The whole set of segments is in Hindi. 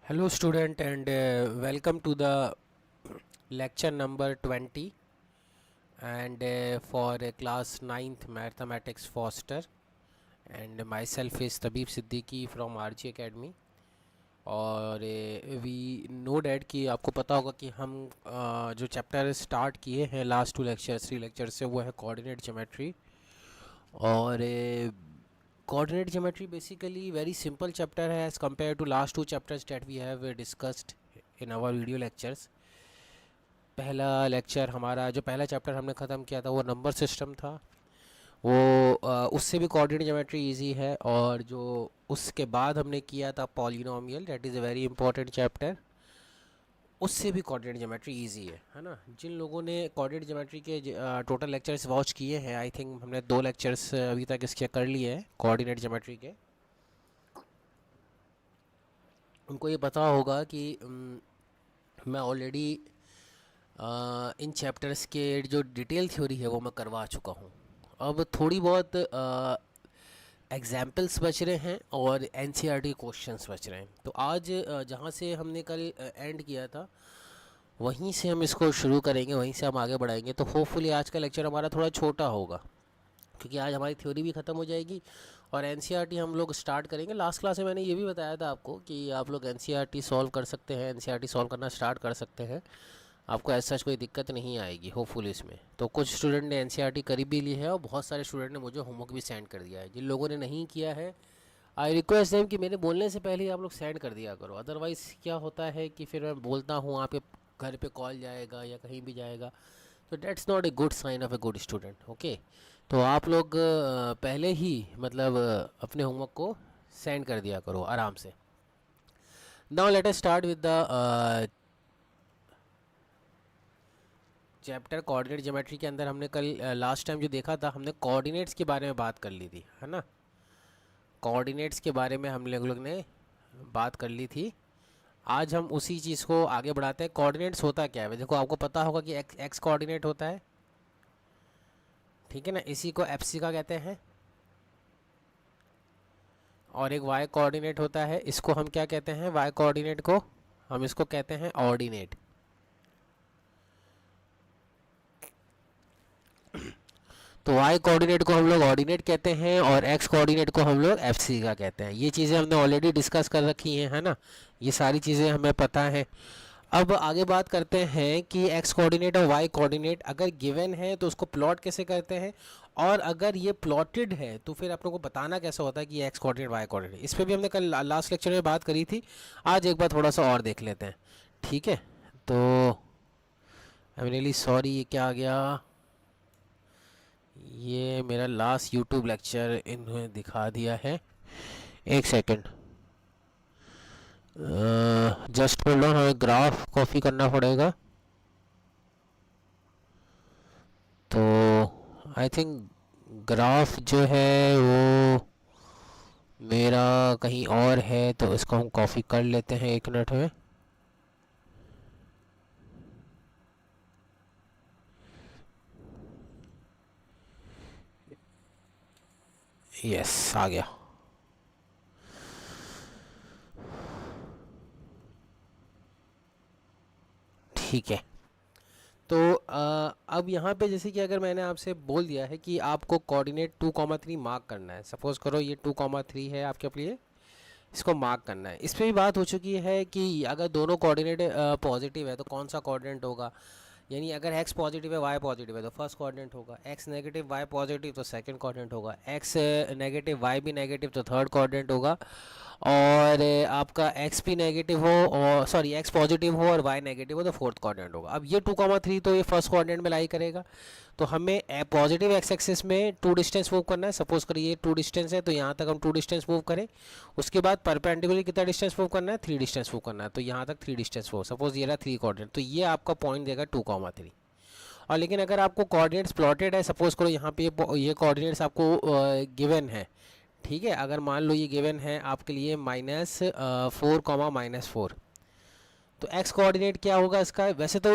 Hello student and welcome to the lecture number 20 and for class 9th mathematics Foster and myself is Tabib Siddiqui from RG Academy और वी नो डैट कि आपको पता होगा कि हम जो चैप्टर स्टार्ट किए हैं लास्ट 3 लेक्चर से वो है कोऑर्डिनेट ज्योमेट्री और coordinate geometry basically very simple chapter है as compared to last 2 chapters that we have discussed in our video lectures. पहला लेक्चर हमारा जो पहला चैप्टर हमने ख़त्म किया था वो नंबर सिस्टम था, वो उससे भी कोऑर्डिनेट ज्योमेट्री इजी है। और जो उसके बाद हमने किया था polynomial, that is a very important chapter, उससे भी कोऑर्डिनेट ज्योमेट्री इजी है ना। जिन लोगों ने कोऑर्डिनेट ज्योमेट्री के टोटल लेक्चर्स वॉच किए हैं, आई थिंक हमने 2 लेक्चर्स अभी तक इसके कर लिए हैं कोऑर्डिनेट ज्योमेट्री के, उनको ये पता होगा कि मैं ऑलरेडी इन चैप्टर्स के जो डिटेल थ्योरी है वो मैं करवा चुका हूँ। अब थोड़ी बहुत एग्जाम्पल्स बच रहे हैं और एनसीईआरटी क्वेश्चंस बच रहे हैं। तो आज जहाँ से हमने कल एंड किया था वहीं से हम इसको शुरू करेंगे, वहीं से हम आगे बढ़ाएंगे। तो होपफुली आज का लेक्चर हमारा थोड़ा छोटा होगा क्योंकि आज हमारी थ्योरी भी ख़त्म हो जाएगी और एनसीईआरटी हम लोग स्टार्ट करेंगे। लास्ट क्लास में मैंने ये भी बताया था आपको कि आप लोग एनसीईआरटी सॉल्व कर सकते हैं, एनसीईआरटी सॉल्व करना स्टार्ट कर सकते हैं, आपको ऐसा कोई दिक्कत नहीं आएगी होपफुली इसमें। तो कुछ स्टूडेंट ने एनसीईआरटी करी भी ली है और बहुत सारे स्टूडेंट ने मुझे होमवर्क भी सेंड कर दिया है। जिन लोगों ने नहीं किया है, आई रिक्वेस्ट देम कि मेरे बोलने से पहले ही आप लोग सेंड कर दिया करो। अदरवाइज़ क्या होता है कि फिर मैं बोलता हूँ, आपके घर पे कॉल जाएगा या कहीं भी जाएगा, तो that's not a good sign of a good student. Okay, तो आप लोग पहले ही मतलब अपने होमवर्क को सेंड कर दिया करो आराम से। Now let us start with the chapter coordinate geometry के अंदर हमने कल लास्ट टाइम जो देखा था, हमने कोऑर्डिनेट्स के बारे में बात कर ली थी, है ना। कोऑर्डिनेट्स के बारे में हम लोग ने बात कर ली थी। आज हम उसी चीज़ को आगे बढ़ाते हैं। कोऑर्डिनेट्स होता क्या है? देखो, आपको पता होगा कि एक्स कोऑर्डिनेट होता है, ठीक है ना, इसी को एप्सिका कहते हैं। और एक वाई कोऑर्डिनेट होता है, इसको हम क्या कहते हैं? वाई कोऑर्डिनेट को हम इसको कहते हैं ऑर्डिनेट। तो वाई कोऑर्डिनेट को हम लोग ऑर्डिनेट कहते हैं और एक्स कोऑर्डिनेट को हम लोग एप्सिका कहते हैं। ये चीज़ें हमने ऑलरेडी डिस्कस कर रखी हैं, है ना, ये सारी चीज़ें हमें पता है। अब आगे बात करते हैं कि एक्स कोऑर्डिनेट और वाई कोऑर्डिनेट अगर गिवन है तो उसको प्लॉट कैसे करते हैं, और अगर ये प्लॉटेड है तो फिर आप लोगों को बताना कैसे होता है कि एक्स कोऑर्डिनेट वाई कोऑर्डिनेट। इस पर भी हमने कल लास्ट लेक्चर में बात करी थी। आज एक बार थोड़ा सा और देख लेते हैं, ठीक है। तो आई एम रियली सॉरी, ये क्या आ गया? ये मेरा लास्ट यूट्यूब लेक्चर इन्होंने दिखा दिया है। एक सेकंड, जस्ट होल्ड ऑन, हमें ग्राफ कॉपी करना पड़ेगा। तो आई थिंक ग्राफ जो है वो मेरा कहीं और है, तो इसको हम कॉपी कर लेते हैं 1 मिनट में। यस, आ गया। ठीक है। तो अब यहाँ पे जैसे कि अगर मैंने आपसे बोल दिया है कि आपको कोऑर्डिनेट 2,3 मार्क करना है, सपोज़ करो ये 2,3 है आपके लिए, इसको मार्क करना है। इस पर भी बात हो चुकी है कि अगर दोनों कोऑर्डिनेट पॉजिटिव है तो कौन सा कोऑर्डिनेट होगा। यानी अगर एक्स पॉजिटिव है वाई पॉजिटिव है तो फर्स्ट कोऑर्डिनेट होगा, एक्स नेगेटिव वाई पॉजिटिव तो सेकंड कोऑर्डिनेट होगा, एक्स नेगेटिव वाई भी नेगेटिव तो थर्ड कोऑर्डिनेट होगा, और आपका एक्स भी नेगेटिव हो और सॉरी एक्स पॉजिटिव हो और वाई नेगेटिव हो तो फोर्थ कोऑर्डिनेट होगा। अब ये 2,3 तो ये फर्स्ट कोऑर्डिनेट में लाई करेगा, तो हमें पॉजिटिव एक्स एक्सिस में 2 डिस्टेंस मूव करना है। सपोज करिए 2 डिस्टेंस है तो यहाँ तक हम 2 डिस्टेंस मूव करें, उसके बाद परपेंडिकुलर कितना डिस्टेंस मूव करना है? 3 डिस्टेंस मूव करना है, तो यहाँ तक 3 डिस्टेंस मूव। सपोज ये रहा 3 कोऑर्डिनेट, तो ये आपका पॉइंट देगा 2,3। और लेकिन अगर आपको कोऑर्डिनेट्स प्लॉटेड है, सपोज करो यहाँ पे ये कोऑर्डिनेट्स आपको गिवन है, ठीक है, अगर मान लो ये गिवन है आपके लिए -4, -4, तो एक्स कोऑर्डिनेट क्या होगा इसका? वैसे तो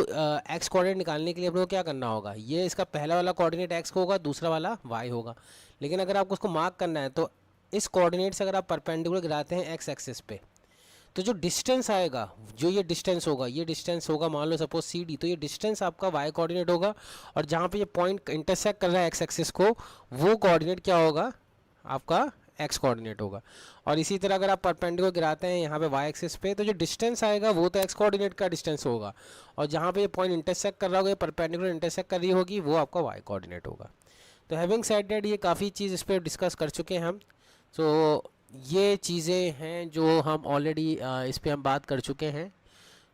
एक्स कोऑर्डिनेट निकालने के लिए अपने को क्या करना होगा, ये इसका पहला वाला कोऑर्डिनेट एक्स होगा, दूसरा वाला वाई होगा। लेकिन अगर आपको उसको मार्क करना है तो इस कोऑर्डिनेट से अगर आप परपेंडिकुलर गिराते हैं एक्स एक्सिस पे, तो जो डिस्टेंस आएगा, जो ये डिस्टेंस होगा, ये डिस्टेंस होगा मान लो सपोज सी डी, तो ये डिस्टेंस आपका वाई कोऑर्डिनेट होगा, और जहाँ पे ये पॉइंट इंटरसेक्ट कर रहा है एक्स एक्सिस को, वो कोऑर्डिनेट क्या होगा आपका एक्स कोऑर्डिनेट होगा। और इसी तरह अगर आप परपेंडिकुलर गिराते हैं यहाँ पे वाई एक्सिस पे, तो जो डिस्टेंस आएगा वो तो एक्स कोऑर्डिनेट का डिस्टेंस होगा, और जहाँ पे ये पॉइंट इंटरसेक्ट कर रहा होगा, परपेंडिकुलर इंटरसेक्ट कर रही होगी, वो आपका वाई कोऑर्डिनेट होगा। तो हैविंग सेड दैट, ये काफ़ी चीज़ इस पर डिस्कस कर चुके हैं हम। तो ये चीज़ें हैं जो हम ऑलरेडी इस पर हम बात कर चुके हैं।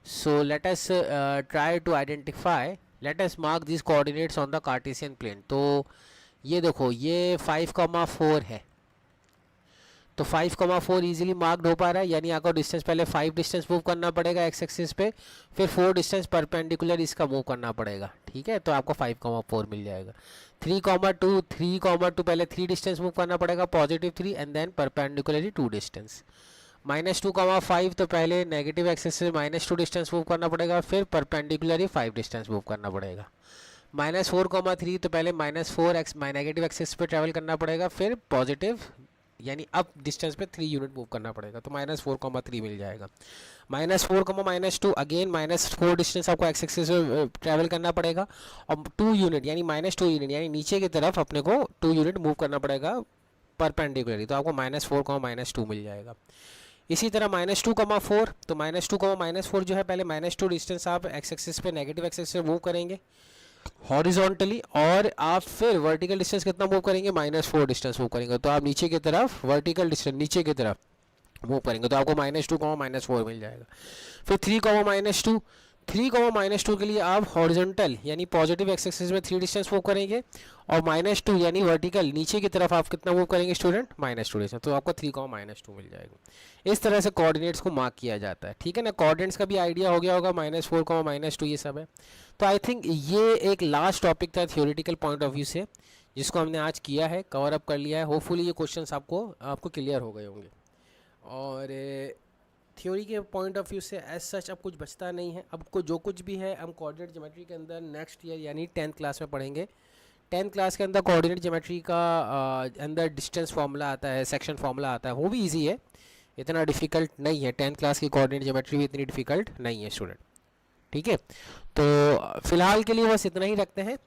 So let us try to identify, let us mark this coordinates on the Cartesian plane. तो ये देखो, ये 5,4 है, तो 5,4 इजीली मार्क्ड हो पा रहा है, यानी आपको डिस्टेंस पहले 5 डिस्टेंस मूव करना पड़ेगा एक्स एक्सिस पे, फिर 4 डिस्टेंस परपेंडिकुलर इसका मूव करना पड़ेगा, ठीक है, तो आपको 5,4 मिल जाएगा। 3,2 पहले 3 डिस्टेंस मूव करना पड़ेगा, positive 3, and then perpendicularly 2 distance. -2,5 तो पहले नेगेटिव एक्सिस से -2 डिस्टेंस मूव करना पड़ेगा, फिर परपेंडिकुलरली 5 डिस्टेंस मूव करना पड़ेगा। -4,3 तो पहले -4 एक्स नेगेटिव एक्सिस पे ट्रैवल करना पड़ेगा, फिर पॉजिटिव यानी अप डिस्टेंस पे 3 यूनिट मूव करना पड़ेगा, तो -4,3 मिल जाएगा। -4,-2 अगेन -4 डिस्टेंस आपको एक्स एक्सिस में ट्रैवल करना पड़ेगा, और 2 यूनिट यानी -2 यूनिट यानी नीचे की तरफ अपने को 2 यूनिट मूव करना पड़ेगा परपेंडिकुलरली, तो आपको -4,-2 मिल जाएगा। इसी तरह -2,4 तो -2,-4 जो है, पहले -2 डिस्टेंस आप एक्स एक्सिस पे नेगेटिव एक्सिस से मूव करेंगे हॉरिजॉन्टली, और आप फिर वर्टिकल डिस्टेंस कितना मूव करेंगे, -4 डिस्टेंस मूव करेंगे, तो आप नीचे की तरफ वर्टिकल डिस्टेंस नीचे की तरफ मूव करेंगे, तो आपको -2,-4 मिल जाएगा। फिर 3,-2 3,-2 के लिए आप हॉरिजॉन्टल यानी पॉजिटिव एक्स एक्सिस में 3 डिस्टेंस मूव करेंगे, और -2 यानी वर्टिकल नीचे की तरफ आप कितना मूव करेंगे स्टूडेंट, -2 डिस्टेंस, तो आपको 3,-2 मिल जाएगा। इस तरह से कोऑर्डिनेट्स को मार्क किया जाता है, ठीक है ना। कोऑर्डिनेट्स का भी आइडिया हो गया होगा, -4,-2 ये सब है। तो आई थिंक ये एक लास्ट टॉपिक था थ्योरेटिकल पॉइंट ऑफ व्यू से, जिसको हमने आज किया है, कवर अप कर लिया है। होपफुली ये क्वेश्चंस आपको क्लियर हो गए होंगे, और थ्योरी के पॉइंट ऑफ व्यू से एज सच अब कुछ बचता नहीं है। अब जो कुछ भी है हम कोऑर्डिनेट ज्योमेट्री के अंदर नेक्स्ट ईयर यानी 10th क्लास में पढ़ेंगे। 10th क्लास के अंदर कोऑर्डिनेट ज्योमेट्री का अंदर डिस्टेंस फार्मूला आता है, सेक्शन फार्मूला आता है, वो भी इजी है, इतना डिफ़िकल्ट नहीं है। 10th क्लास की कोऑर्डिनेट ज्योमेट्री भी इतनी डिफ़िकल्ट नहीं है स्टूडेंट, ठीक है। तो फिलहाल के लिए बस इतना ही रखते हैं।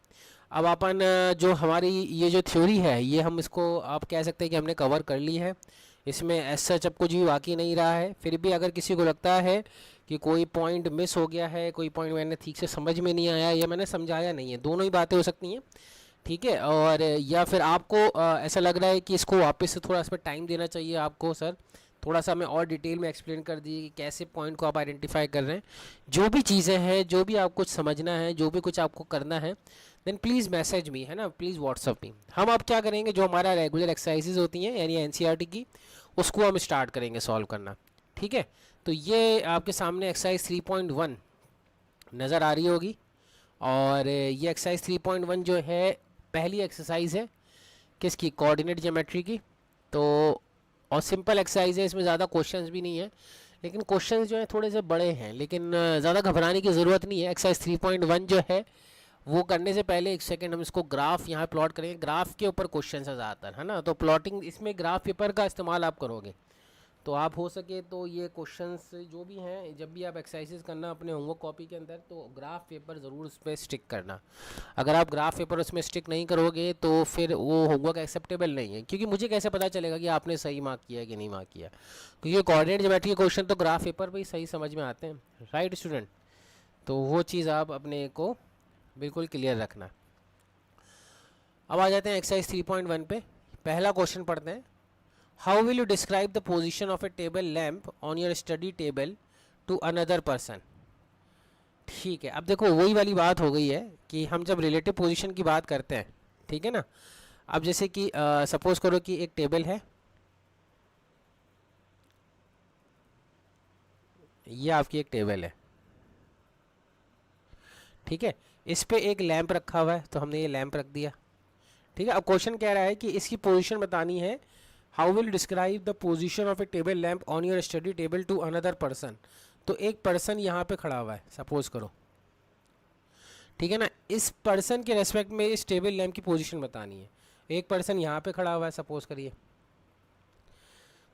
अब अपन जो हमारी ये जो थ्योरी है, ये हम इसको आप कह सकते हैं कि हमने कवर कर ली है। इसमें एज सच अब कुछ भी बाकी नहीं रहा है। फिर भी अगर किसी को लगता है कि कोई पॉइंट मिस हो गया है, कोई पॉइंट मैंने ठीक से समझ में नहीं आया या मैंने समझाया नहीं है, दोनों ही बातें हो सकती हैं, ठीक है। और या फिर आपको ऐसा लग रहा है कि इसको वापस से थोड़ा इसमें टाइम देना चाहिए आपको, सर थोड़ा सा हमें और डिटेल में एक्सप्लेन कर दीजिए कि कैसे पॉइंट को आप आइडेंटिफाई कर रहे हैं। जो भी चीज़ें हैं, जो भी आपको समझना है, जो भी कुछ आपको करना है, देन प्लीज़ मैसेज मी, है ना, प्लीज़ व्हाट्सअप मी। हम अब क्या करेंगे, जो हमारा रेगुलर एक्सरसाइजेज होती हैं यानी एनसीईआरटी की, उसको हम स्टार्ट करेंगे सॉल्व करना, ठीक है। तो ये आपके सामने एक्सरसाइज 3.1 नज़र आ रही होगी, और ये एक्सरसाइज 3.1 जो है पहली एक्सरसाइज है किसकी, कोऑर्डिनेट ज्योमेट्री की। तो और सिंपल एक्सरसाइज है, इसमें ज़्यादा क्वेश्चंस भी नहीं है, लेकिन क्वेश्चंस जो है थोड़े से बड़े हैं, लेकिन ज़्यादा घबराने की ज़रूरत नहीं है। एक्सरसाइज 3.1 जो है वो करने से पहले एक सेकंड हम इसको ग्राफ यहाँ प्लॉट करेंगे। ग्राफ के ऊपर क्वेश्चन है ज़्यादातर, है ना, तो प्लॉटिंग इसमें ग्राफ पेपर का इस्तेमाल आप करोगे, तो आप हो सके तो ये क्वेश्चंस जो भी हैं, जब भी आप एक्सरसाइजेज करना अपने होमवर्क कॉपी के अंदर, तो ग्राफ पेपर ज़रूर उस पर स्टिक करना। अगर आप ग्राफ पेपर उसमें स्टिक नहीं करोगे तो फिर वो होमवर्क एक्सेप्टेबल नहीं है, क्योंकि मुझे कैसे पता चलेगा कि आपने सही मार्क किया कि नहीं मार्क किया, क्योंकि कोऑर्डिनेट ज्योमेट्री के क्वेश्चन तो ग्राफ पेपर पर ही सही समझ में आते हैं, राइट स्टूडेंट। तो वो चीज़ आप अपने को बिल्कुल क्लियर रखना। अब आ जाते हैं एक्सरसाइज 3.1 पे। पहला क्वेश्चन पढ़ते हैं। How will you describe the position of a table lamp on your study table to another person. ठीक है, अब देखो वही वाली बात हो गई है कि हम जब रिलेटिव पोजीशन की बात करते हैं, ठीक है ना। अब जैसे कि सपोज करो कि एक टेबल है, ये आपकी एक टेबल है, ठीक है, इस पे एक लैंप रखा हुआ है, तो हमने ये लैंप रख दिया, ठीक है। अब क्वेश्चन कह रहा है कि इसकी पोजीशन बतानी है। How will describe the position of a table lamp on your study table to another person. तो एक पर्सन यहाँ पे खड़ा हुआ है सपोज करो, ठीक है ना। इस पर्सन के रेस्पेक्ट में इस टेबल लैंप की पोजीशन बतानी है। एक पर्सन यहाँ पे खड़ा हुआ है सपोज करिए,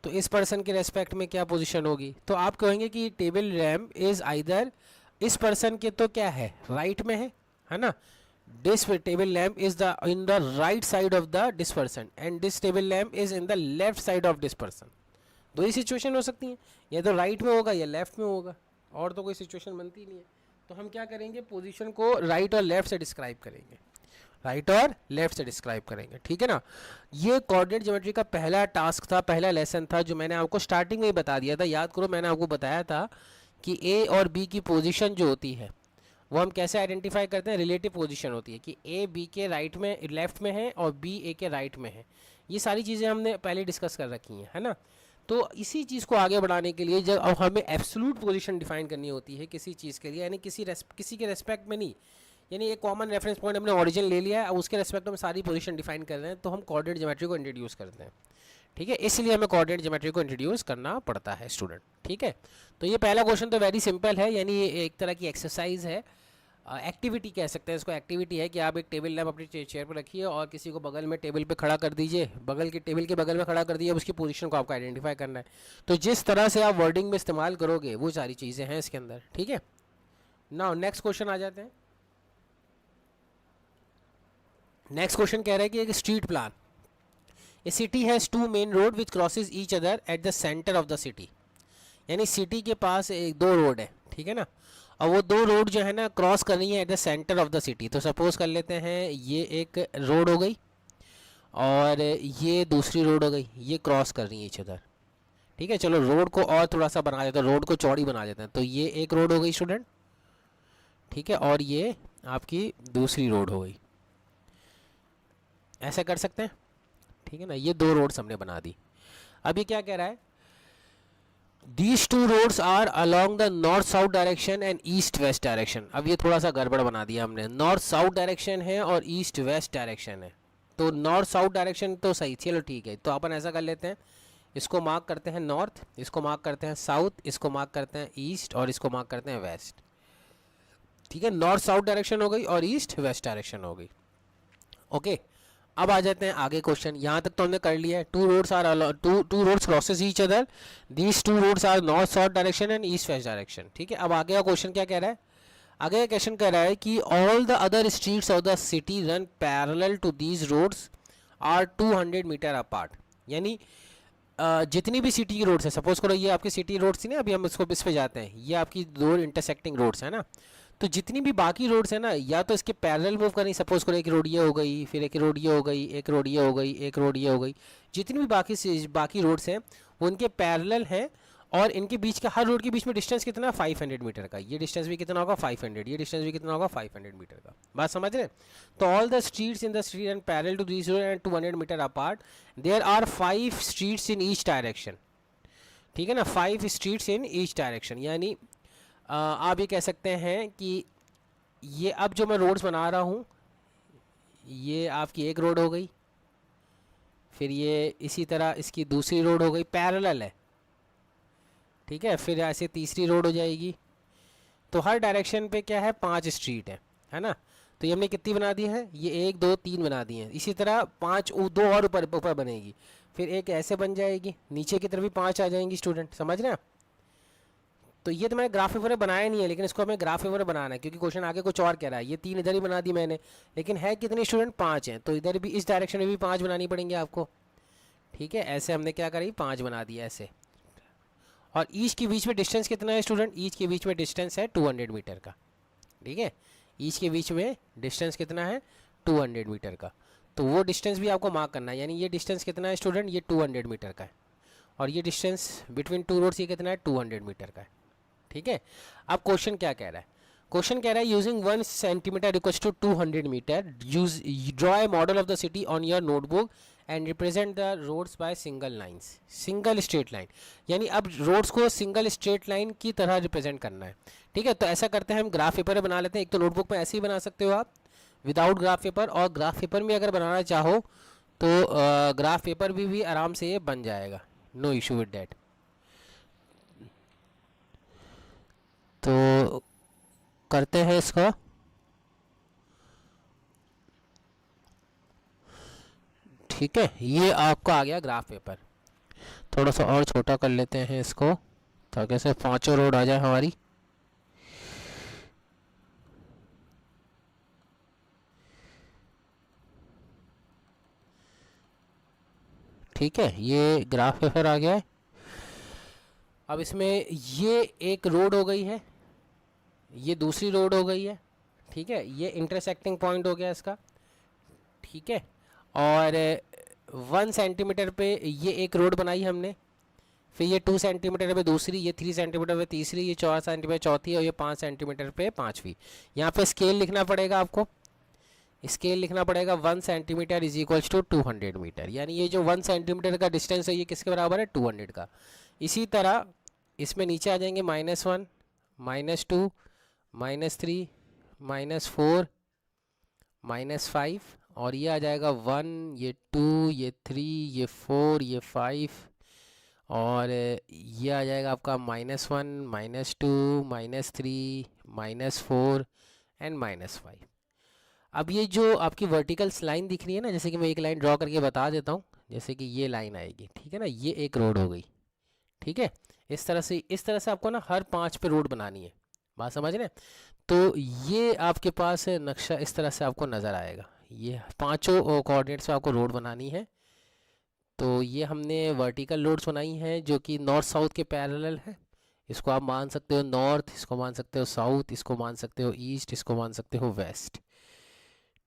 तो तो इस पर्सन के रेस्पेक्ट में क्या पोजीशन होगी, तो आप कहेंगे कि टेबल लैम्प इज आइदर, इस पर्सन के तो क्या है राइट में है ना, this table lamp is the in the right side of the this person and this table lamp is in the left side of this person. दो ही सिचुएशन हो सकती हैं, या तो राइट में होगा या लेफ्ट में होगा, और तो कोई सिचुएशन बनती नहीं है। तो हम क्या करेंगे, पोजीशन को राइट और लेफ्ट से डिस्क्राइब करेंगे, राइट और लेफ्ट से डिस्क्राइब करेंगे, ठीक है ना। ये कोऑर्डिनेट ज्योमेट्री का पहला टास्क था, पहला लेसन था, जो मैंने आपको स्टार्टिंग में ही बता दिया था। याद करो, मैंने आपको बताया था कि ए और बी की पोजीशन जो होती है वो हम कैसे आइडेंटिफाई करते हैं, रिलेटिव पोजीशन होती है कि ए बी के राइट में लेफ्ट में है और बी ए के राइट में है। ये सारी चीज़ें हमने पहले डिस्कस कर रखी हैं, है ना। तो इसी चीज़ को आगे बढ़ाने के लिए जब अब हमें एब्सोल्यूट पोजीशन डिफाइन करनी होती है किसी चीज़ के लिए, यानी किसी के रेस्पेक्ट में नहीं, यानी एक कॉमन रेफरेंस पॉइंट हमने ओरिजिन ले लिया है, अब उसके रेस्पेक्ट में सारी पोजीशन डिफाइन कर रहे हैं, तो हम कोऑर्डिनेट ज्योमेट्री को इंट्रोड्यूस करते हैं, ठीक है। इसलिए हमें कोऑर्डिनेट ज्योमेट्री को इंट्रोड्यूस करना पड़ता है स्टूडेंट, ठीक है। तो ये पहला क्वेश्चन तो वेरी सिंपल है, यानी ये एक तरह की एक्सरसाइज है, एक्टिविटी कह सकते हैं इसको। एक्टिविटी है कि आप एक टेबल लैम्प अपनी चेयर पर रखिए और किसी को बगल में टेबल पे खड़ा कर दीजिए, टेबल के बगल में खड़ा कर दीजिए, उसकी पोजीशन को आपको आइडेंटिफाई करना है। तो जिस तरह से आप वर्डिंग में इस्तेमाल करोगे वो सारी चीज़ें हैं इसके अंदर, ठीक है। नाउ नेक्स्ट क्वेश्चन आ जाते हैं। नेक्स्ट क्वेश्चन कह रहा है कि एक street plan, a city has two main road which crosses each other at the centre of the city, यानी सिटी के पास एक दो रोड है, ठीक है ना, और वो दो रोड जो है ना क्रॉस कर रही है eight the centre of the city. तो सपोज कर लेते हैं ये एक रोड हो गई और ये दूसरी रोड हो गई, ये क्रॉस कर रही है ईच अदर, ठीक है। चलो रोड को और थोड़ा सा बना देते हैं, रोड को चौड़ी बना देते हैं, तो ये एक रोड हो गई स्टूडेंट, ठीक है, और ये आपकी दूसरी रोड हो गई, ऐसा कर सकते हैं, ठीक है ना। ये दो रोड्स हमने बना दी। अब ये क्या कह रहा है, These two roads are along the north south direction and east west direction। अब ये थोड़ा सा गड़बड़ बना दिया हमने, नॉर्थ साउथ डायरेक्शन है और ईस्ट वेस्ट डायरेक्शन है। तो नॉर्थ साउथ डायरेक्शन तो सही, चलो ठीक है। तो अपन ऐसा कर लेते हैं, इसको मार्क करते हैं नॉर्थ, इसको मार्क करते हैं साउथ, इसको मार्क करते हैं ईस्ट और इसको मार्क करते हैं वेस्ट, ठीक है। नॉर्थ साउथ डायरेक्शन हो गई और ईस्ट वेस्ट डायरेक्शन हो गई, ओके। अब आ जाते हैं आगे क्वेश्चन, यहाँ तक तो हमने कर लिया है। Two roads crosses each other, these two roads are north south direction and east west direction, ठीक है। अब आगे का क्वेश्चन क्या कह रहा है, आगे का क्वेश्चन कह रहा है कि all the other streets of the city run parallel to these roads are 200 metre apart, यानी जितनी भी सिटी की रोड्स है, सपोज करो ये आपकी सिटी रोड्स थी ना, अभी हम इसको इस पे जाते हैं, ये आपकी दो इंटरसेक्टिंग रोड्स है ना, तो जितनी भी बाकी रोड्स है ना, या तो इसके पैरेलल मूव करनी, सपोज करो एक रोड ये हो गई, फिर एक रोड ये हो गई, एक रोड ये हो गई, एक रोड ये हो गई, जितनी भी बाकी रोड्स हैं वो इनके पैरेलल हैं, और इनके बीच का हर रोड के बीच में डिस्टेंस कितना है 500 मीटर का, ये डिस्टेंस भी कितना होगा 500, ये डिस्टेंस भी कितना होगा 500 मीटर का, बात समझ रहे हैं। तो all the streets in the street and parallel to this road and 200 metre apart, there are 5 streets in each direction, ठीक है ना, 5 स्ट्रीट्स इन ईच डायरेक्शन, यानी आप ये कह सकते हैं कि ये अब जो मैं रोड्स बना रहा हूँ, ये आपकी एक रोड हो गई, फिर ये इसी तरह इसकी दूसरी रोड हो गई, पैरेलल है, ठीक है, फिर ऐसे तीसरी रोड हो जाएगी। तो हर डायरेक्शन पे क्या है 5 स्ट्रीट है ना। तो ये हमने कितनी बना दी है, ये 1 2 3 बना दी हैं, इसी तरह 5 दो और ऊपर बनेगी, फिर एक ऐसे बन जाएगी, नीचे की तरफ भी 5 आ जाएंगी स्टूडेंट, समझ रहे हैं। तो ये तो मैंने ग्राफ पेपर बनाया नहीं है, लेकिन इसको हमें ग्राफ पेपर बनाना है, क्योंकि क्वेश्चन आगे कुछ और कह रहा है। ये 3 इधर ही बना दी मैंने, लेकिन है कितने स्टूडेंट 5 हैं, तो इधर भी इस डायरेक्शन में भी 5 बनानी पड़ेंगे आपको, ठीक है। ऐसे हमने क्या करी 5 बना दिया ऐसे, और ईच के बीच में डिस्टेंस कितना है स्टूडेंट, ईच के बीच में डिस्टेंस है 200 मीटर का, ठीक है। ईच के बीच में डिस्टेंस कितना है 200 मीटर का, तो वो डिस्टेंस भी आपको मार्क करना है, यानी ये डिस्टेंस कितना है स्टूडेंट, ये 200 मीटर का है, और ये डिस्टेंस बिटवीन टू रोड्स ये कितना है 200 मीटर का है, ठीक है। अब क्वेश्चन क्या कह रहा है, क्वेश्चन कह रहा है using 1 centimetre equals to 200 metre, use draw a model of the city on your notebook and represent the roads by single lines, single straight line, यानी अब रोड्स को सिंगल स्ट्रेट लाइन की तरह रिप्रेजेंट करना है, ठीक है। तो ऐसा करते हैं हम ग्राफ पेपर बना लेते हैं, एक तो नोटबुक में ऐसे ही बना सकते हो आप विदाउट ग्राफ पेपर, और ग्राफ पेपर में अगर बनाना चाहो तो ग्राफ पेपर भी आराम से ये बन जाएगा, नो इशू विद डैट। तो करते हैं इसका, ठीक है, ये आपका आ गया ग्राफ पेपर। थोड़ा सा और छोटा कर लेते हैं इसको, ताकि ऐसे पांचों रोड आ जाए हमारी। ठीक है, ये ग्राफ पे फिर आ गया है। अब इसमें ये एक रोड हो गई है, ये दूसरी रोड हो गई है, ठीक है, ये इंटरसेक्टिंग पॉइंट हो गया इसका, ठीक है। और 1 सेंटीमीटर पे ये एक रोड बनाई हमने, फिर ये 2 सेंटीमीटर पे दूसरी, ये 3 सेंटीमीटर पे तीसरी, ये 4 सेंटीमीटर चौथी, और ये 5 सेंटीमीटर पे पांचवी। यहाँ पे स्केल लिखना पड़ेगा आपको, स्केल लिखना पड़ेगा 1 centimetre is equals to 200 metre, यानी ये जो 1 सेंटीमीटर का डिस्टेंस है ये किसके बराबर है, 200 का। इसी तरह इसमें नीचे आ जाएंगे -1, -2, -3, -4, -5, और ये आ जाएगा 1, ये 2, ये 3, ये 4, ये 5, और ये आ जाएगा आपका -1, -2, -3, -4 एंड -5। अब ये जो आपकी वर्टिकल लाइन दिख रही है ना, जैसे कि मैं एक लाइन ड्रॉ करके बता देता हूँ, जैसे कि ये लाइन आएगी, ठीक है ना, ये एक रोड हो गई, ठीक है। इस तरह से आपको ना हर 5 पे रोड बनानी है, बात समझ रहे हैं। तो ये आपके पास नक्शा इस तरह से आपको नज़र आएगा, ये पांचों कोऑर्डिनेट्स पे आपको रोड बनानी है। तो ये हमने वर्टिकल रोड्स बनाई हैं जो कि नॉर्थ साउथ के पैरेलल है। इसको आप मान सकते हो नॉर्थ, इसको मान सकते हो साउथ, इसको मान सकते हो ईस्ट, इसको मान सकते हो वेस्ट,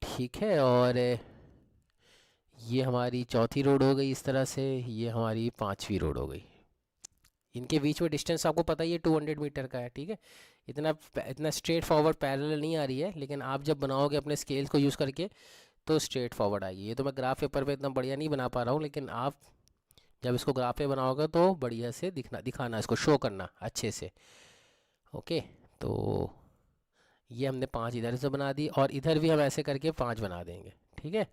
ठीक है। और ये हमारी चौथी रोड हो गई इस तरह से, ये हमारी पांचवी रोड हो गई। इनके बीच में डिस्टेंस आपको पता ही है 200 मीटर का है, ठीक है। इतना स्ट्रेट फॉरवर्ड पैरेलल नहीं आ रही है, लेकिन आप जब बनाओगे अपने स्केल्स को यूज़ करके तो स्ट्रेट फॉरवर्ड आएगी। ये तो मैं ग्राफ पेपर पे इतना बढ़िया नहीं बना पा रहा हूँ, लेकिन आप जब इसको ग्राफ पे बनाओगे तो बढ़िया से दिखाना, इसको शो करना अच्छे से, ओके। तो ये हमने 5 इधर से बना दी, और इधर भी हम ऐसे करके 5 बना देंगे, ठीक है।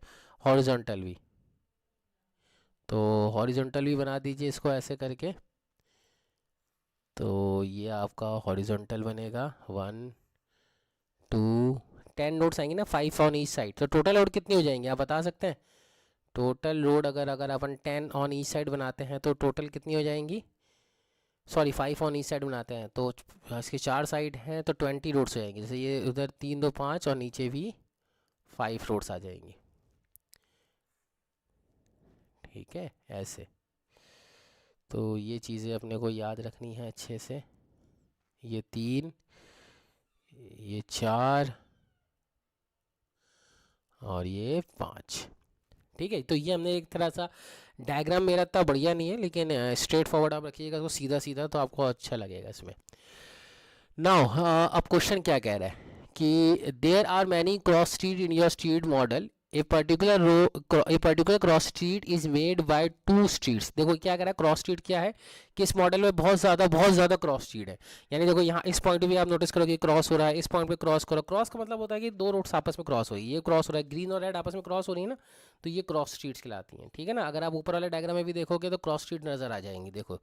हॉरिजॉन्टल भी, तो हॉरिजॉन्टल भी बना दीजिए इसको ऐसे करके। तो ये आपका हॉरिजॉन्टल बनेगा 1, 2, 10 नोट्स आएंगे ना, 5 ऑन ईच साइड। तो टोटल रोड कितनी हो जाएंगी आप बता सकते हैं? टोटल रोड अगर अपन 10 ऑन ईच साइड बनाते हैं तो टोटल कितनी हो जाएंगी, सॉरी 5 ऑन ईच साइड बनाते हैं तो इसके 4 साइड हैं तो 20 रोड्स हो जाएंगी। जैसे ये उधर 3, 2, 5 और नीचे भी 5 रोड्स आ जाएंगी, ठीक है, ऐसे। तो ये चीज़ें अपने को याद रखनी है अच्छे से। ये 3, ये 4 और ये 5, ठीक है। तो ये हमने एक तरह सा डायग्राम, मेरा इतना बढ़िया नहीं है लेकिन स्ट्रेट फॉरवर्ड आप रखिएगा तो सीधा सीधा, तो आपको अच्छा लगेगा इसमें। नाउ अब क्वेश्चन क्या कह रहा है कि there are many cross street in your street model, a particular cross street is made by 2 streets. देखो क्या कह रहा है, क्रॉस स्ट्रीट क्या है कि इस मॉडल में बहुत ज़्यादा क्रॉस स्ट्रीट है। यानी देखो यहाँ इस पॉइंट पे भी आप नोटिस करोगे क्रॉस हो रहा है, इस पॉइंट पे क्रॉस करो। क्रॉस का मतलब होता है कि 2 रोड्स आपस में क्रॉस हो रही है, ये क्रॉस हो रहा है, ग्रीन और रेड आपस में क्रॉस हो रही है ना, तो ये क्रॉस स्ट्रीट्स कहलाती हैं, ठीक है ना। अगर आप ऊपर वाले डायग्राम में भी देखोगे तो क्रॉस स्ट्रीट नज़र आ जाएंगी। देखो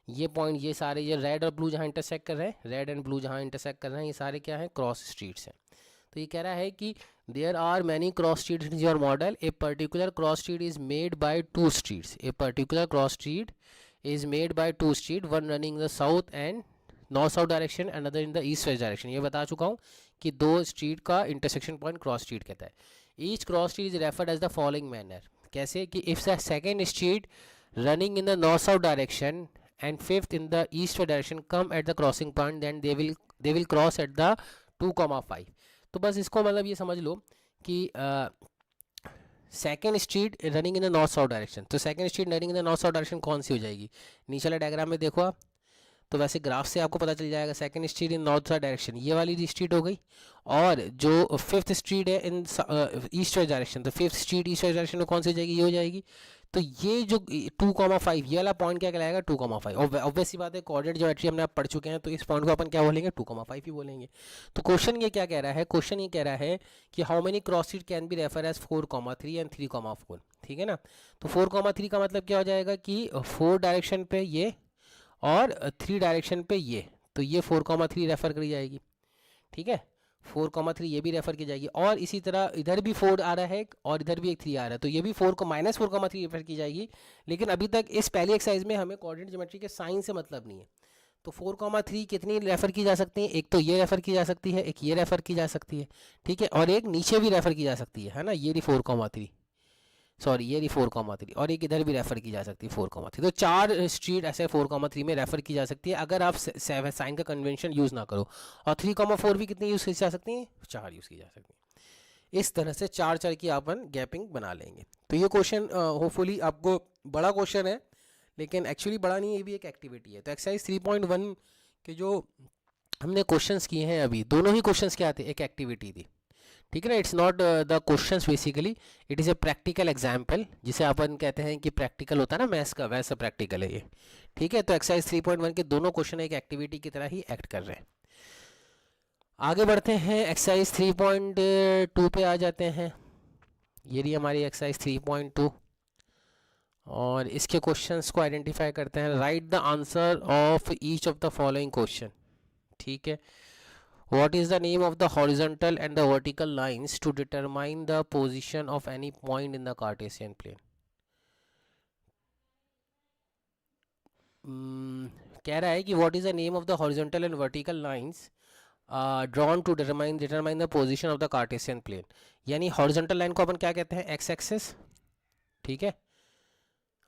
ये पॉइंट, ये सारे, ये रेड और ब्लू जहाँ इंटरसेक्ट कर रहे हैं, रेड एंड ब्लू जहाँ इंटरसेक्ट कर रहे हैं, ये सारे क्या हैं, क्रॉस स्ट्रीट्स हैं। तो ये कह रहा है कि there are many cross street in your model, a particular cross street is made by 2 streets, a particular cross street is made by 2 street, one running the south and north south direction, another in the east west direction. ये बता चुका हूँ कि 2 स्ट्रीट का इंटरसेक्शन पॉइंट क्रॉस स्ट्रीट कहता है। Each cross street is referred as the following manner, कैसे कि if the second street running in the north south direction and fifth in the eastward direction come at the crossing point, then they will cross at the 2,5। तो बस इसको मतलब ये समझ लो कि second street running in the north south direction, तो second street running in the north south direction कौन सी हो जाएगी, नीचे वाले डायग्राम में देखो आप, तो वैसे ग्राफ से आपको पता चल जाएगा। Second street in north south direction ये वाली स्ट्रीट हो गई, और जो फिफ्थ स्ट्रीट है इन ईस्ट वेस्ट डायरेक्शन, तो fifth street east west direction में कौन सी हो जाएगी, ये हो जाएगी। तो ये जो 2,5 ये वाला पॉइंट क्या कहलाएगा, 2,5। ऑब्वियसली बात है, कोऑर्डिनेट ज्योमेट्री हमने आप पढ़ चुके हैं, तो इस पॉइंट को अपन क्या बोलेंगे, 2,5 ही बोलेंगे। तो क्वेश्चन ये क्या कह रहा है, क्वेश्चन ये कह रहा है कि how many cross street can be refer as 4,3 and 3,4, ठीक है ना। तो 4,3 का मतलब क्या हो जाएगा कि 4 डायरेक्शन पे ये और 3 डायरेक्शन पे ये, तो ये 4,3 रेफर करी जाएगी, ठीक है। 4,3 ये भी रेफर की जाएगी, और इसी तरह इधर भी 4 आ रहा है और इधर भी एक 3 आ रहा है, तो ये भी 4 को -4,3 रेफर की जाएगी। लेकिन अभी तक इस पहली एक्सरसाइज में हमें कोऑर्डिनेट ज्योमेट्री के साइन से मतलब नहीं है। तो 4,3 कितनी रेफर की जा सकती है, एक तो ये रेफर की जा सकती है, एक ये रेफर की जा सकती है, ठीक है, और एक नीचे भी रेफर की जा सकती है ना, ये रही 4,3, सॉरी ये रही 4,3, और एक इधर भी रेफर की जा सकती है 4,3। तो 4 स्ट्रीट ऐसे 4,3 में रेफर की जा सकती है अगर आप साइन का कन्वेंशन यूज़ ना करो। और 3,4 भी कितनी यूज़ की जा सकती हैं, 4 यूज़ की जा सकती है। इस तरह से 4 की अपन गैपिंग बना लेंगे। तो ये क्वेश्चन होपफुली आपको बड़ा क्वेश्चन है, लेकिन एक्चुअली बड़ा नहीं है, ये भी एक एक्टिविटी है। तो एक्सरसाइज 3.1 के जो हमने क्वेश्चंस किए हैं अभी, दोनों ही क्वेश्चंस क्या थे, एक एक्टिविटी थी, ठीक है ना। It's not the questions, basically it is a practical example, जिसे अपन कहते हैं कि प्रैक्टिकल होता है ना मैथ्स का, वैसा प्रैक्टिकल है ये, ठीक है। तो एक्सरसाइज 3.1 के दोनों क्वेश्चन एक एक्टिविटी की तरह ही एक्ट कर रहे हैं। आगे बढ़ते हैं, एक्सरसाइज 3.2 पे आ जाते हैं। ये रही हमारी एक्सरसाइज 3.2, और इसके क्वेश्चंस को आइडेंटिफाई करते हैं। Write the answer of each of the following question, ठीक है। What is the name of the horizontal and the vertical lines to determine the position of any point in the Cartesian plane? कह रहा है कि what is the name of the horizontal and vertical lines drawn to determine the position of the Cartesian plane? यानी horizontal line को अपन क्या कहते हैं, x axis, ठीक है।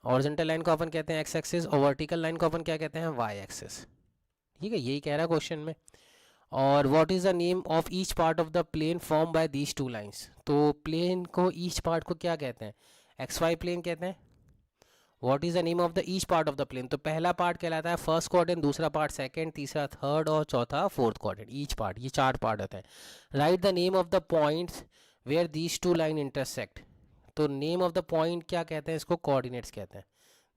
horizontal line को अपन कहते हैं x axis, और vertical line को अपन क्या कहते हैं, y axis, ठीक है। यही कह रहा है क्वेश्चन में। और what is the name of each part of the plane form by these two lines? तो प्लेन को, ईच पार्ट को क्या कहते हैं, एक्स वाई प्लेन कहते हैं। What is the name of the each part of the plane? तो पहला पार्ट कहलाता है फर्स्ट क्वाड्रेंट, दूसरा पार्ट सेकंड, तीसरा थर्ड, और चौथा फोर्थ क्वाड्रेंट। ईच पार्ट, ये 4 पार्ट होते हैं। Write the name of the points where these two line intersect. तो नेम ऑफ द पॉइंट क्या कहते हैं, इसको कोऑर्डिनेट्स कहते हैं।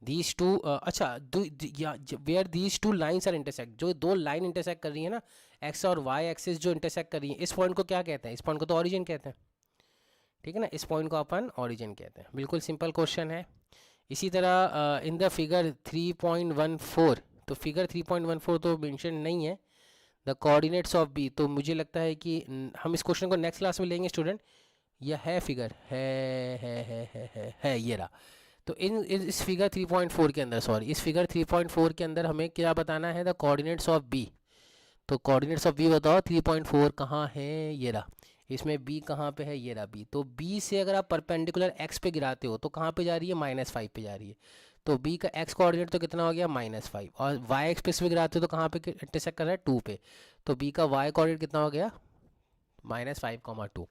दीज टू, अच्छा, where these two lines are intersect, जो 2 लाइन इंटरसेक्ट कर रही है ना, एक्स और वाई एक्सिस जो इंटरसेक्ट कर रही है, इस पॉइंट को क्या कहते हैं, इस पॉइंट को तो ऑरिजिन कहते हैं, ठीक है ना। इस पॉइंट को अपन ऑरिजिन कहते हैं। बिल्कुल सिंपल क्वेश्चन है। इसी तरह इन द फिगर 3.14, तो फिगर 3.14 तो मेंशन नहीं है। द कोऑर्डिनेट्स ऑफ बी, तो मुझे लगता है कि हम इस क्वेश्चन को नेक्स्ट क्लास में लेंगे स्टूडेंट। यह है फिगर, है ये रहा। तो इस फिगर 3.4 के अंदर, सॉरी, इस फिगर 3.4 के अंदर हमें क्या बताना है, द कोऑर्डिनेट्स ऑफ बी। तो कोऑर्डिनेट्स ऑफ बी बताओ, 3.4 कहाँ है, ये रहा। इसमें बी कहाँ पे है, ये रहा बी। तो बी से अगर आप परपेंडिकुलर एक्स पे गिराते हो तो कहाँ पे जा रही है, -5 पे जा रही है। तो बी का एक्स कोऑर्डिनेट तो कितना हो गया, -5, और वाई एक्स पे गिराते हो तो कहाँ पे इंटरसेक्ट कर रहा है, 2 पे। तो बी का वाई कोऑर्डिनेट कितना हो गया, -5,2।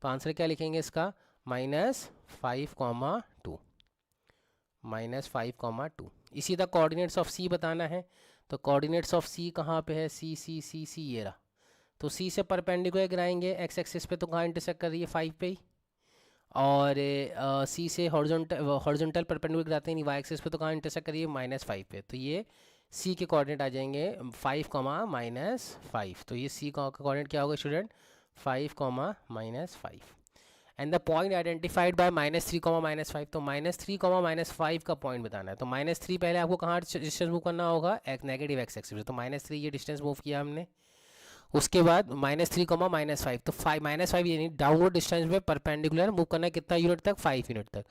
तो आंसर क्या लिखेंगे इसका, -5,2, -5,2। इसी तरह कोऑर्डिनेट्स ऑफ सी बताना है। तो कोऑर्डिनेट्स ऑफ सी कहाँ पे है, सी ये रहा। तो सी से परपेंडिकुलर गिराएंगे एक्स एक्सिस पे, तो कहाँ इंटरसेक्ट कर रही है, 5 पे ही। और सी से हॉरिजॉन्टल परपेंडिकुलर गिराते हैं नहीं, वाई एक्सिस पे, तो कहाँ इंटरसेक्ट कर रही है, -5 पे। तो ये सी के कोऑर्डिनेट आ जाएंगे 5, -5। तो ये सी का कोऑर्डिनेट क्या होगा student, 5, -5। And the point identified by -3, -5। तो -3, -5 का पॉइंट बताना है। तो -3 पहले आपको कहाँ डिस्टेंस मूव करना होगा, एक नेगेटिव एक्स एक्सिस। तो -3 ये डिस्टेंस मूव किया हमने। उसके बाद -3, -5, तो -5 यानी डाउनवर्ड डिस्टेंस में परपेंडिकुलर मूव करना है, कितना यूनिट तक, 5 यूनिट तक।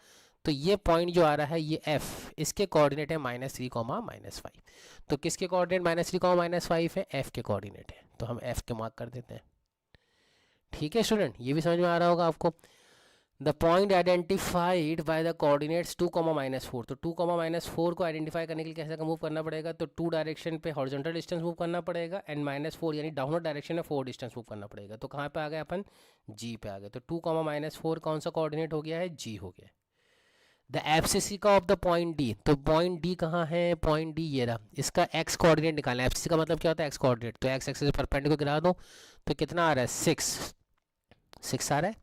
तो ये पॉइंट जो आ रहा है, ये एफ, इसके कोऑर्डिनेट है -3, -5। तो किसके कोऑर्डिनेट -3, -5 है, एफ के कोऑर्डिनेट है। तो हम एफ के मार्क कर देते हैं, ठीक है स्टूडेंट। ये भी समझ में आ रहा होगा आपको। The point identified by the coordinates 2, -4। तो 2, -4 को आइडेंटिफाई करने के लिए कैसे मूव करना पड़ेगा, तो 2 डायरेक्शन पे हॉरिजॉन्टल डिस्टेंस मूव करना पड़ेगा, एंड -4 यानी डाउनवर्ड डायरेक्शन में 4 डिस्टेंस मूव करना पड़ेगा। तो कहाँ पे आ गए अपन, जी पे आ गए। तो 2, -4 कौन सा कोऑर्डिनेट हो गया है, जी हो गया। The abscissa of the point D, तो पॉइंट डी कहाँ है, पॉइंट डी ये रहा। इसका एक्स कोऑर्डिनेट निकालना है। एब्सिसिका मतलब क्या होता है, एक्स कोऑर्डिनेट। तो एक्स एक्सिस से परपेंडिकुलर गिरा दो, तो कितना आ रहा है, 6 आ रहा है।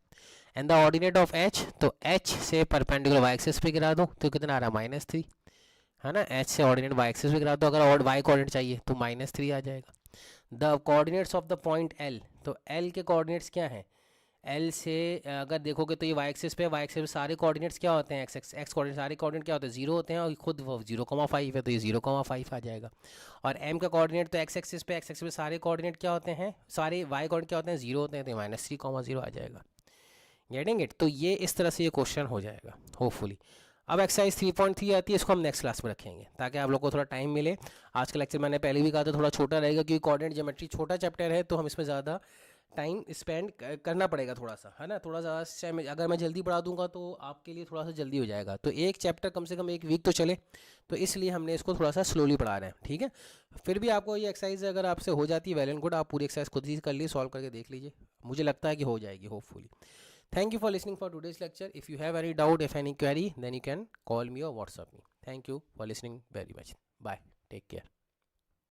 And the ordinate of H, तो एच से परपेंडिकुलर वाई एक्सिस पे गिरा दो, तो कितना आ रहा है, -3, है ना। एच से ऑर्डिनेट वाई एक्सिस पे गिरा दो, अगर और वाई कोऑर्डिनेट चाहिए तो -3 आ जाएगा। The coordinates of the point L, तो एल के कोऑर्डिनेट्स क्या हैं, एल से अगर देखोगे तो ये वाई एक्सिस पे, वाई एक्सिस पे सारे कोऑर्डिनेट्स क्या होते हैं, एक्स कोऑर्डिनेट, सारे कोऑर्डिनेट क्या होते हैं, जीरो होते हैं, और खुद वो 0,5 है तो ये 0,5 आ जाएगा। और एम का कोऑर्डिनेट तो एक्स एक्सिस पे, एक्स एक्सिस पे सारे कोऑर्डिनेट क्या होते हैं, सारे वाई कोऑर्डिनेट क्या होते हैं, जीरो होते हैं, तो -3,0 आ जाएगा। Getting it? तो ये इस तरह से ये क्वेश्चन हो जाएगा होपफुली। अब एक्सरसाइज 3.3 आती है, इसको हम नेक्स्ट क्लास में रखेंगे ताकि आप लोग को थोड़ा टाइम मिले। आज का लेक्चर मैंने पहले भी कहा था थोड़ा छोटा रहेगा, क्योंकि कोऑर्डिनेट ज्योमेट्री छोटा चैप्टर है, तो हम इसमें ज़्यादा टाइम स्पेंड करना पड़ेगा थोड़ा सा, है ना, थोड़ा सा। अगर मैं जल्दी पढ़ा दूंगा तो आपके लिए थोड़ा सा जल्दी हो जाएगा, तो एक चैप्टर कम से कम एक वीक तो चले, तो इसलिए हमने इसको थोड़ा सा स्लोली पढ़ा रहे हैं, ठीक है। फिर भी आपको ये एक्सरसाइज अगर आपसे हो जाती है वेल एंड गुड, आप पूरी एक्सरसाइज खुद ही कर लीजिए, सॉल्व करके देख लीजिए, मुझे लगता है कि हो जाएगी hopefully. Thank you for listening for today's lecture. If you have any doubt, if any query, then you can call me or WhatsApp me. Thank you for listening very much. Bye. Take care.